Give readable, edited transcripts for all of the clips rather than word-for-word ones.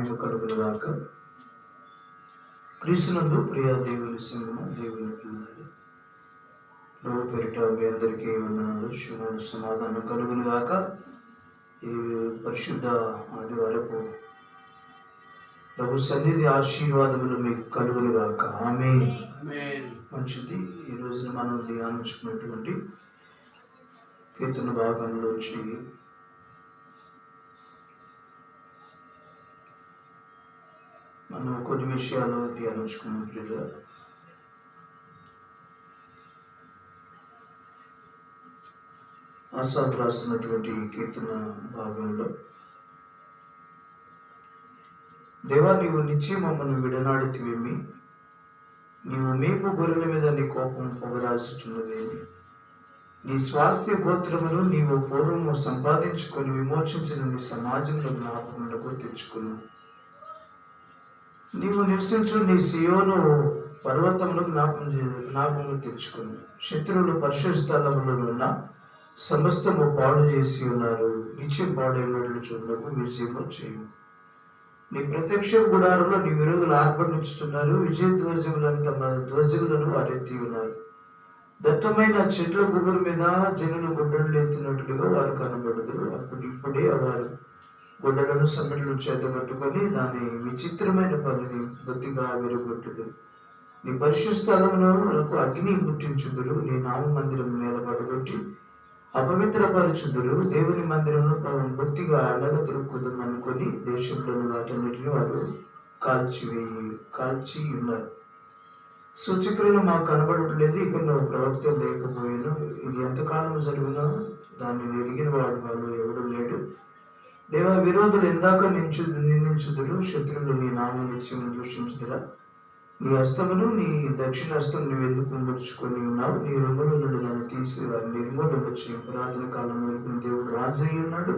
మహిమ కలుగునుగాక. క్రీస్తునందు ప్రియ దేవుని సంగమ, దేవుని పిల్లలు, ప్రభు పేరిట మీ అందరికీ వందనాలు, శుభాలు, సమాధానం కలుగునుగాక. ఈ పరిశుద్ధ ఆదివారపు ప్రభు సన్నిధి ఆశీర్వాదములు మీకు కలుగునుగాక. ఆమేన్. మంచిది. ఈ రోజున మనం ధ్యానించుకున్నటువంటి కీర్తన భాగంలోంచి మనం కొన్ని విషయాలు ధ్యానించుకున్నాం. ప్రియులు, ఆసాఫ్ రాసినటువంటి కీర్తన భాగంలో, దేవా నీవు నిత్యం మమ్మల్ని విడనాడితివేమి, నీవు మేపు గొర్రెల మీద నీ కోపం పొగరాల్చుచున్నదేమి, నీ స్వాస్థ్య గోత్రమును నీవు పూర్వము సంపాదించుకొని విమోచించిన నీ సమాజంలో జ్ఞాపకములకు తెచ్చుకును. నీవు నివసించు నీ సియోను పర్వతమును జ్ఞాపకము తెచ్చుకును. శత్రువులు పరిశుద్ధ స్థలములో ఉన్న సమస్తము పాడు చేసి ఉన్నారు, నిత్యం పాడైనట్లు చూడకు విజయము చేయము. నీ ప్రత్యక్ష గుడారంలో నీ విరోధులు ఆర్భటించుతున్నారు, విజయ ధ్వజములను తమ ధ్వజములను వారెత్తి ఉన్నారు. దట్టమైన చెట్ల గుబురు మీద జనులు గుడ్డలు ఎత్తినట్లుగా వారు కనబడుదురు. ఇప్పుడే వారు గుడ్డలను సంగతులు చేతబట్టుకొని దాని విచిత్రమైన పనిని బొత్తిగా వెలుగొట్టుదురు. నీ పరిశుద్ధ స్థలమునకు అగ్ని ముట్టించుదురు, నీ నామ మందిరం నిలబడగొట్టి అపవిత్రపరచుదురు. దేవుని మందిరమును బొత్తిగా అడగదొరుకుదురు అనుకొని దేశంలోని వాటన్నిటిని వారు కాల్చి ఉన్నారు. సూచకులను మాకు కనబడట్లేదు, ఇక నువ్వు ప్రవక్త లేకపోయాను. ఇది ఎంతకాలం జరుగునో దాన్ని ఎరిగిన వాళ్ళు ఎవడు లేడు. దేవా, విరోధులు ఎందాక నిందించుదురు, శత్రువులు నీ నామం నిత్యం దూషించుదురా. నీ హస్తమును నీ దక్షిణ హస్తం నువ్వెందుకు ముడుచుకొని ఉన్నావు, నీ రొమ్ముల నుండి దాన్ని తీసి నిర్మూలన వచ్చి పురాతన కాలం వరకు దేవుడు రాజు అయి ఉన్నాడు.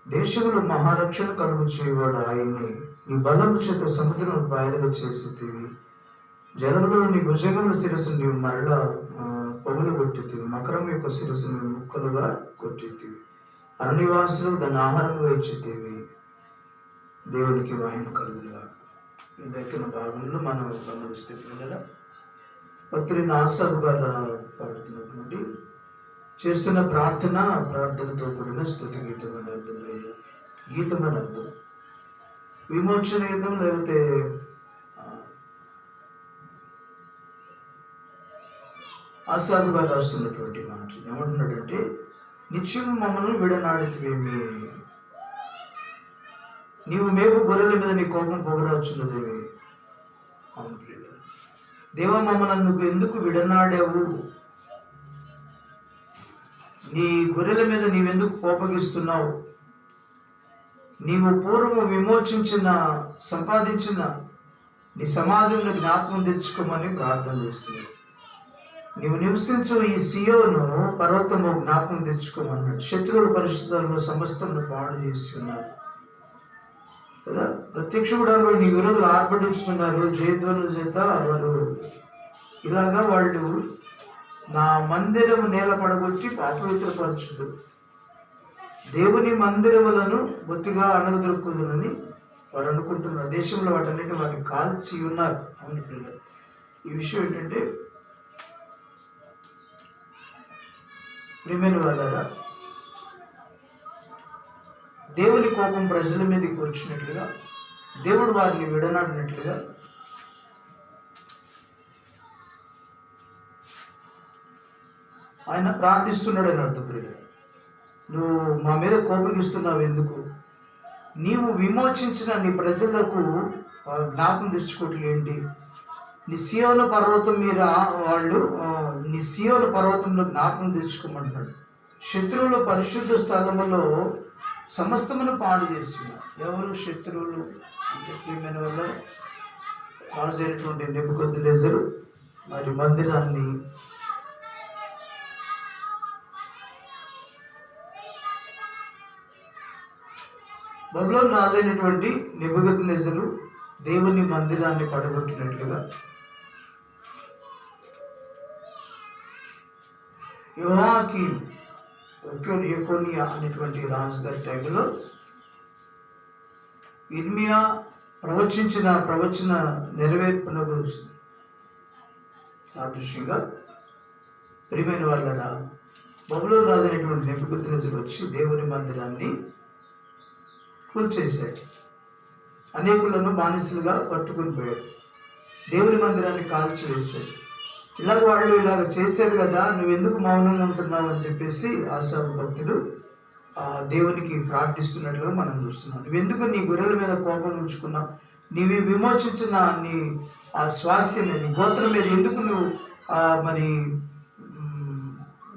దేశంలో మహారక్షణ కలుగు చేయవాడు ఆయనే. నీ బలము చేత సముద్రం బయలుగా చేసేటివి, జలములో నీ భుజగముల శిరస్సు నీవు మరలా పొగలు కొట్టేతివి, మకరం యొక్క శిరస్సు నీవు ముక్కలుగా కొట్టేతివి, అరణ్యవాసులకు దాన్ని ఆహారంగా ఇచ్చేతివి. దేవునికి మహిమ కలుగునుగాక. ఈ లేఖన భాగంలో మనం గమనిస్తే పిల్లల భక్తులైన ఆసాఫ్ గారు పాడుతున్నటువంటి చేస్తున్న ప్రార్థనతో కూడిన స్తుతి గీతం అని అర్థం. గీతం అని అర్థం విమోచన గీతం, లేకపోతే ఆసాఫ్ గారు రాస్తున్నటువంటి మాట ఏమంటున్నాడంటే, నిత్యం మమ్మల్ని విడనాడితివేమి, నీవు మేపు గొర్రెల మీద నీ కోపం పొగరాచున్నదేమి. అవును ప్రియుల, దేవా మమ్మల్ని నువ్వు ఎందుకు విడనాడావు, నీ గొర్రెల మీద నీవెందుకు కోపగిస్తున్నావు, నీవు పూర్వం సంపాదించిన నీ సమాజంలో జ్ఞాపకం తెచ్చుకోమని ప్రార్థన చేస్తున్నావు. నీవు నివసించు ఈ సియోను పర్వతము జ్ఞాపకం తెచ్చుకోమన్నాడు. శత్రువుల పరిశుద్ధాలను సమస్తమును పాడు చేసి ఉన్నారు కదా. ప్రత్యక్ష గుడారంలో నీ విరోధులు ఆర్భటించుతున్నారు, జయధ్వనుల చేత వారు ఇలాగా వాళ్ళు నా మందిరము నేల పడగొట్టి అపవిత్రపరచుదురు, దేవుని మందిరములను బొత్తిగా అణగదొరుకుదునని వారు అనుకుంటున్నారు. దేశంలో వాటన్నిటి వాటిని కాల్చి ఉన్నారు. అవును పిల్లలు, ఈ విషయం ఏంటంటే, ప్రియమైన వాళ్ళారా, దేవుని కోపం ప్రజల మీదకి వచ్చినట్లుగా, దేవుడు వారిని విడనాడినట్లుగా ఆయన ప్రార్థిస్తున్నాడని అర్థం. ప్రియుడు, నువ్వు మా మీద కోపగిస్తున్నావు ఎందుకు, నీవు విమోచించిన నీ ప్రజలకు జ్ఞాపకం తెచ్చుకోవట్లేంటి, నీ సియోను పర్వతం మీద నీ సియోను పర్వతంలో జ్ఞాపకం తెచ్చుకోమంటున్నాడు. శత్రువుల పరిశుద్ధ స్థలములో సమస్తమును పాడు చేస్తున్నారు. ఎవరు శత్రువులు అంటే, ప్రియమైన వల్ల రాజైనటువంటి నెబుకద్నెజరు మరి మందిరాన్ని బబులోను రాజైనటువంటి నెబుకద్నెజరు దేవుని మందిరాన్ని పడగొట్టినట్లుగా యెకోనియా అనేటువంటి రాజుగారి టైంలో ఇర్మియా ప్రవచించిన ప్రవచన నెరవేర్పునకు సాదృశ్యంగా ప్రియమైన వాళ్ళరా బబులోను రాజు అయినటువంటి నెబుకద్నెజరు వచ్చి దేవుని మందిరాన్ని కూల్చేశాడు. అనేకులను బానిసలుగా పట్టుకుని పోయాడు. దేవుని మందిరాన్ని కాల్చివేశాడు. ఇలాగ చేశారు కదా, నువ్వెందుకు మౌనంగా ఉంటున్నావు అని చెప్పేసి ఆసాపు భక్తుడు దేవునికి ప్రార్థిస్తున్నట్లుగా మనం చూస్తున్నాం. నువ్వెందుకు నీ గొర్రెల మీద కోపం ఉంచుకున్నావు? నీవి విమోచించిన నీ ఆ స్వాస్థ్యం మీద, నీ గోత్రం మీద ఎందుకు నువ్వు మరి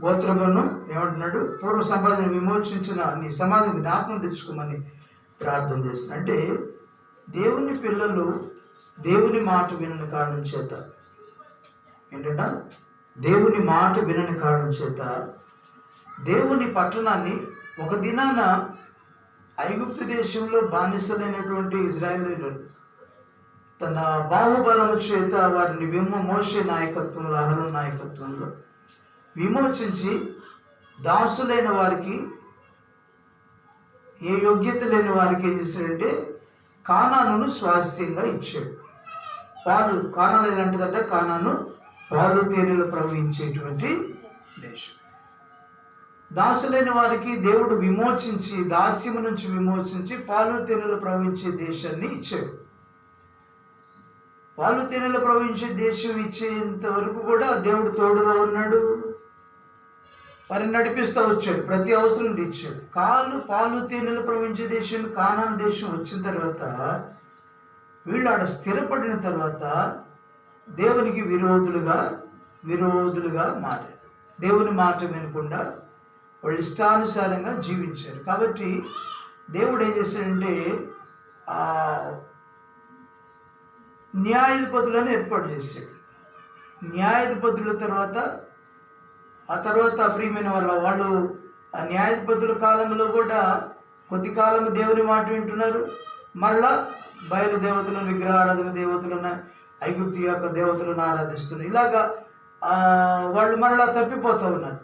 గోత్రమును ఏమంటున్నాడు, పూర్వ సంపాదన విమోచించిన నీ సమాధిని జ్ఞాపకం తెచ్చుకోమని ప్రార్థన చేస్తున్నా. అంటే దేవుని పిల్లలు దేవుని మాట వినని కారణం చేత ఏంటంటే దేవుని మాట వినని కారణం చేత దేవుని పట్టణాన్ని ఒక దినాన ఐగుప్తు దేశంలో బానిసలైనటువంటి ఇజ్రాయేలీలు తన బాహుబలము చేత వారిని మోషే నాయకత్వంలో, అహరోను నాయకత్వంలో విమోచించి దాసులైన వారికి, ఏ యోగ్యత లేని వారికి ఏం చేశాడంటే కానానును స్వాస్థ్యంగా ఇచ్చాడు. కానాను ఎలాంటిదంటే కానాను పాలు తేనెలు ప్రవహించేటువంటి దేశం. దాసులైన వారికి దేవుడు విమోచించి, దాస్యము నుంచి విమోచించి పాలు తేనెలు ప్రవహించే దేశాన్ని ఇచ్చాడు. పాలు తేనెలు ప్రవహించే దేశం ఇచ్చేంత వరకు కూడా దేవుడు తోడుగా ఉన్నాడు, వారిని నడిపిస్తూ వచ్చాడు, ప్రతి అవసరం తీర్చాడు. పాలు తేనెలు ప్రవహించే దేశం కానాను దేశం వచ్చిన తర్వాత వీళ్ళు ఆడ స్థిరపడిన తర్వాత దేవునికి విరోధులుగా మారారు. దేవుని మాట వినకుండా వాళ్ళు ఇష్టానుసారంగా జీవించారు. కాబట్టి దేవుడు ఏం చేశాడంటే న్యాయాధిపతులను ఏర్పాటు చేశాడు. న్యాయాధిపతుల తర్వాత ప్రియమైన వాళ్ళు ఆ న్యాయాధిపతుల కాలంలో కూడా కొద్ది కాలం దేవుని మాట వింటున్నారు, మరలా బయలు దేవతలను, విగ్రహారాధన దేవతలను, ఐగుప్తు యొక్క దేవతలను ఆరాధిస్తున్నారు. ఇలాగా వాళ్ళు మరలా తప్పిపోతూ ఉన్నారు.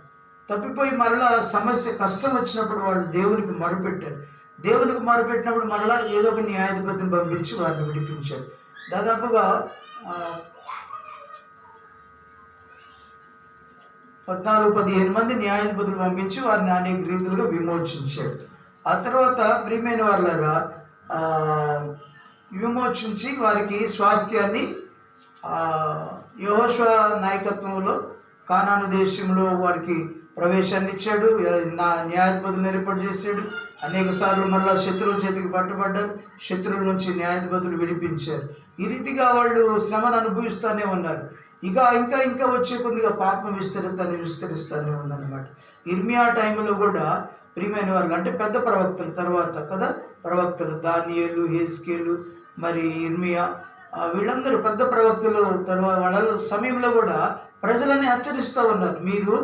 తప్పిపోయి మరలా సమస్య కష్టం వచ్చినప్పుడు వాళ్ళు దేవునికి మొరపెట్టారు. దేవునికి మొరపెట్టినప్పుడు మరలా ఏదో ఒక న్యాయాధిపతిని పంపించి వారిని విడిపించారు. దాదాపుగా 14-15 మంది న్యాయాధిపతులు పంపించి వారిని అనేక రీతులుగా విమోచించాడు. ఆ తర్వాత ప్రియమైన వాళ్ళగా విమోచించి వారికి స్వాస్థ్యాన్ని యెహోషువ నాయకత్వంలో కానాను దేశంలో వారికి ప్రవేశాన్ని ఇచ్చాడు. న్యాయాధిపతులను ఏర్పాటు చేశాడు. అనేక సార్లు మళ్ళా శత్రువుల చేతికి పట్టుబడ్డారు. శత్రువుల నుంచి న్యాయాధిపతులు విడిపించారు. ఈ రీతిగా వాళ్ళు శ్రమను అనుభవిస్తూనే ఉన్నారు. ఇంకా వచ్చే కొద్దిగా పాపం విస్తరిస్తూనే ఉందన్నమాట. ఇర్మియా టైంలో కూడా ప్రియమైన వాళ్ళు అంటే పెద్ద ప్రవక్తలు తర్వాత కదా, ప్రవక్తలు దానియేలు, హెస్కేలు, మరి ఇర్మియా, వీళ్ళందరూ పెద్ద ప్రవక్తలు తర్వాత వాళ్ళ సమయంలో కూడా ప్రజలని హెచ్చరిస్తూ ఉన్నారు, మీరు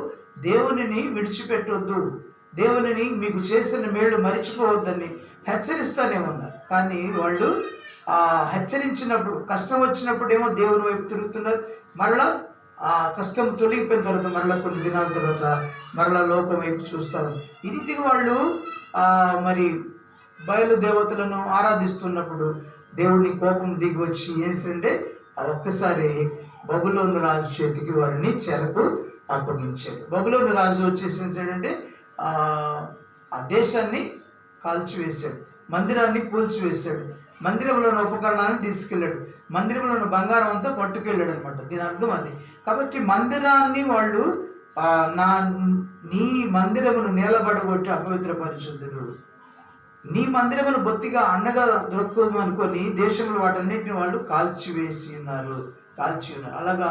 దేవునిని విడిచిపెట్టొద్దు, దేవునిని మీకు చేసిన మేళ్ళు మరిచిపోవద్దని హెచ్చరిస్తూనే ఉన్నారు. కానీ వాళ్ళు హెచ్చరించినప్పుడు కష్టం వచ్చినప్పుడు ఏమో దేవుని వైపు తిరుగుతున్నారు. మరలా ఆ కష్టం తొలగిపోయిన తర్వాత మరలా కొన్ని దినాల తర్వాత మరలా లోకం వైపు చూస్తారు. ఈ రీతిగా వాళ్ళు మరి బయలు దేవతలను ఆరాధిస్తున్నప్పుడు దేవుడిని కోపం దిగి వచ్చి ఏంటంటే ఒక్కసారి బబులోను రాజు చేతికి వారిని చెరకు అప్పగించాడు. బబులోను రాజు వచ్చేసి ఏంటంటే ఆ దేశాన్ని కాల్చివేశాడు, మందిరాన్ని కూల్చివేశాడు, మందిరంలోని ఉపకరణాలను తీసుకెళ్ళాడు, మందిరంలోని బంగారం అంతా పట్టుకెళ్ళాడు అనమాట. దీని అర్థం అది. కాబట్టి మందిరాన్ని వాళ్ళు నీ మందిరమును నేలబడగొట్టి అపవిత్రపరిచుదురు, నీ మందిరమును బొత్తిగా అండగా దొరకదు అనుకొని దేశంలో వాటన్నిటిని వాళ్ళు కాల్చి ఉన్నారు. అలాగా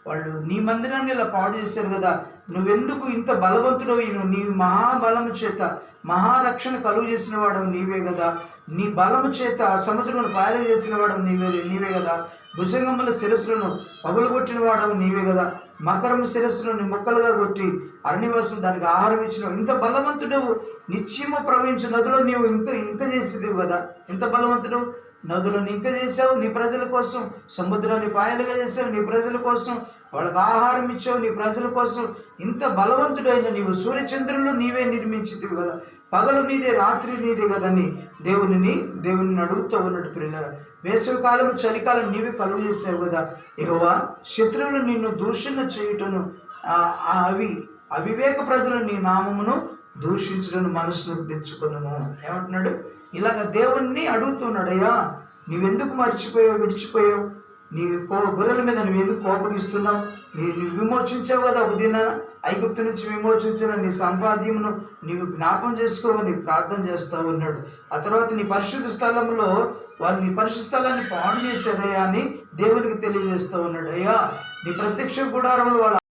వాళ్ళు నీ మందిరాన్ని ఇలా పాడు చేశారు కదా, నువ్వెందుకు ఇంత బలవంతుడవి, నీ మహాబలము చేత మహారక్షణ కలుగు చేసిన వాడు నీవే కదా, నీ బలము చేత సముద్రమును పాయలు చేసిన వాడు నీవే కదా, భుజంగముల శిరస్సులను పగులగొట్టిన వాడు నీవే కదా, మకరము శిరస్సులను ముక్కలుగా కొట్టి అరణ్యవాసం దానికి ఆహారం ఇచ్చినావు, ఇంత బలవంతుడవు, నిత్యము ప్రవహించు నదులో నీవు ఇంకా చేసేది కదా, ఇంత బలవంతుడు, నదులను ఇంకా చేసావు నీ ప్రజల కోసం, సముద్రాన్ని పాయలుగా చేసావు నీ ప్రజల కోసం, వాళ్ళకి ఆహారం ఇచ్చావు, నీ ప్రజల కోసం ఇంత బలవంతుడైన నీవు సూర్యచంద్రులు నీవే నిర్మించితివి కదా, పగలు నీదే రాత్రి నీదే కదని దేవుని అడుగుతూ ఉన్నట్టు పిల్లలు. వేసవి కాలం చలికాలం నీవే కలుగు చేశావు కదా యెహోవా. శత్రువులు నిన్ను దూషణ చేయుటను అవివేక ప్రజలు నీ నామమును దూషించడం మనసులోకి తెచ్చుకున్నాము. ఏమంటున్నాడు? ఇలాగ దేవుణ్ణి అడుగుతున్నాడు, అయ్యా నీవెందుకు విడిచిపోయావు, నీ గొర్రెల మీద నువ్వెందుకు కోపగిస్తున్నావు, నువ్వు విమోచించావు కదా ఒక దిన ఐగుప్తు నుంచి విమోచించిన నీ సంపాద్యమును నీవు జ్ఞాపం చేసుకోవని ప్రార్థన చేస్తావు అన్నాడు. ఆ తర్వాత నీ పరిశుద్ధ స్థలంలో వాళ్ళు నీ పరిశుద్ధ స్థలాన్ని పాడు చేశారయ్యా అని దేవునికి తెలియజేస్తూ ఉన్నాడు. అయ్యా నీ ప్రత్యక్ష గుడారంలో వాళ్ళ